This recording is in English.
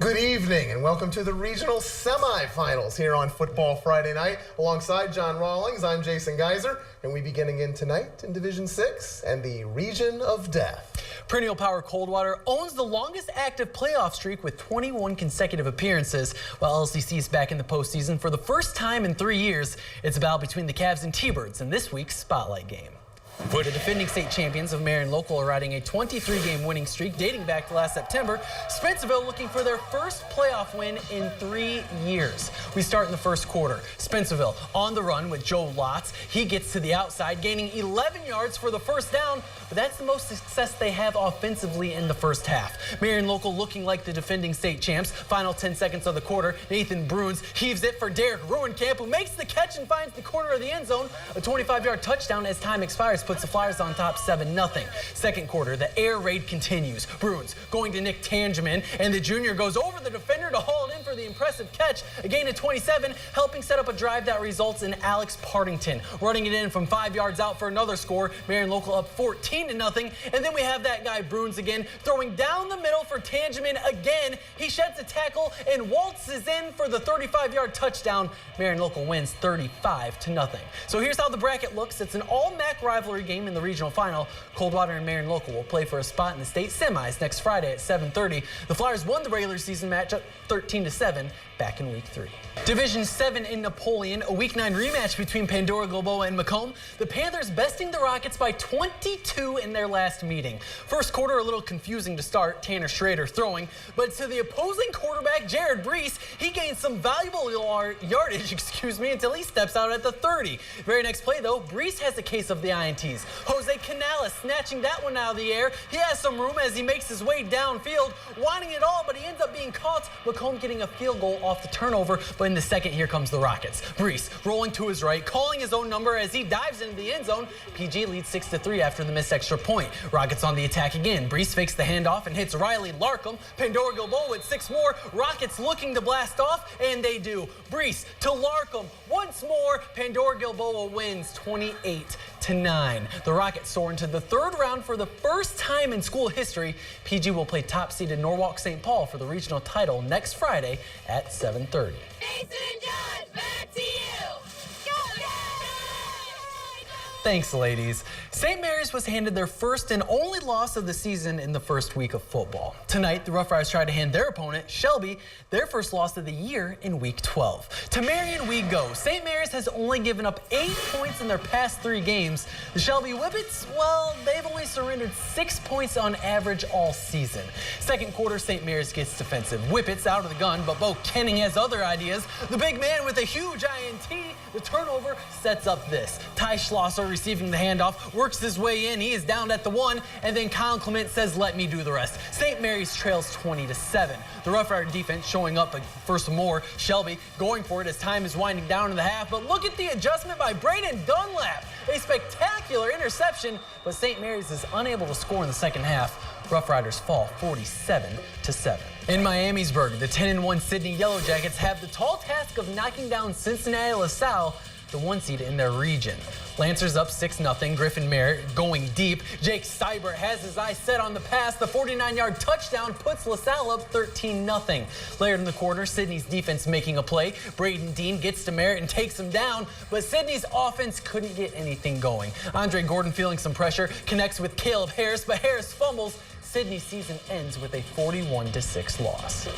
Good evening and welcome to the regional semifinals here on Football Friday night. Alongside John Rawlings, I'm Jason Geiser, and we begin again tonight in Division 6 and the Region of Death. Perennial power Coldwater owns the longest active playoff streak with 21 consecutive appearances, while LCC is back in the postseason for the first time in 3 years. It's a battle between the Cavs and T-Birds in this week's Spotlight game. The defending state champions of Marion Local are riding a 23-game winning streak dating back to last September. Spencerville looking for their first playoff win in 3 years. We start in the first quarter. Spencerville on the run with Joe Lotz. He gets to the outside, gaining 11 yards for the first down, but that's the most success they have offensively in the first half. Marion Local looking like the defending state champs. Final 10 seconds of the quarter. Nathan Bruins heaves it for Derek Ruenkamp, who makes the catch and finds the corner of the end zone. A 25-yard touchdown as time expires puts the Flyers on top 7-0. Second quarter, the air raid continues. Bruins going to Nick Tangeman, and the junior goes over the defender to haul it in for the impressive catch. A gain of 27, helping set up a drive that results in Alex Partington running it in from 5 yards out for another score. Marion Local up 14-0. And then we have that guy Bruins again, throwing down the middle for Tangeman again. He sheds a tackle and waltzes in for the 35-yard touchdown. Marion Local wins 35-0. So here's how the bracket looks. It's an all-MAC rivalry game in the regional final. Coldwater and Marion Local will play for a spot in the state semis next Friday at 7:30. The Flyers won the regular season matchup 13-7 back in week 3. Division 7 in Napoleon, a week 9 rematch between PandoraGilboa and Macomb. The Panthers besting the Rockets by 22 in their last meeting. First quarter a little confusing to start, Tanner Schrader throwing, but to the opposing quarterback Jared Brees, he gains some valuable yardage, until he steps out at the 30. Very next play though, Brees has a case of the INTs. Jose Canales snatching that one out of the air. He has some room as he makes his way downfield, wanting it all, but he ends up being caught. Macomb getting a field goal off the turnover, but in the second, here comes the Rockets. Brees rolling to his right, calling his own number as he dives into the end zone. PG leads 6-3 after the missed extra point. Rockets on the attack again. Brees fakes the handoff and hits Riley Larkham. PandoraGilboa with 6 more. Rockets looking to blast off, and they do. Brees to Larkham once more. PandoraGilboa wins 28-9. The Rockets soar into the third round for the first time in school history. PG will play top-seeded Norwalk St. Paul for the regional title next Friday at 7:30. Jason and John, back to you. Go, Thanks, ladies. St. Mary's was handed their first and only loss of the season in the first week of football. Tonight, the Rough Riders tried to hand their opponent, Shelby, their first loss of the year in week 12. To Marion we go. St. Mary's has only given up 8 points in their past 3 games. The Shelby Whippets, well, they've only surrendered 6 points on average all season. Second quarter, St. Mary's gets defensive. Whippets out of the gun, but Bo Kenning has other ideas. The big man with a huge INT, the turnover sets up this. Ty Schlosser receiving the handoff, works his way in. He is down at the 1, and then Kyle Clement says, let me do the rest. St. Mary's trails 20-7. The Rough Rider defense showing up first more. Shelby going for it as time is winding down in the half, but look at the adjustment by Braden Dunlap. A spectacular interception, but St. Mary's is unable to score in the second half. Rough Riders fall 47-7. In Miamisburg, the 10-1 Sydney Yellow Jackets have the tall task of knocking down Cincinnati LaSalle, the 1 seed in their region. Lancers up 6-0. Griffin Merritt going deep. Jake Seibert has his eyes set on the pass. The 49-yard touchdown puts LaSalle up 13-0. Later in the quarter, Sydney's defense making a play. Braden Dean gets to Merritt and takes him down, but Sydney's offense couldn't get anything going. Andre Gordon feeling some pressure, connects with Caleb Harris, but Harris fumbles. Sydney's season ends with a 41-6 loss.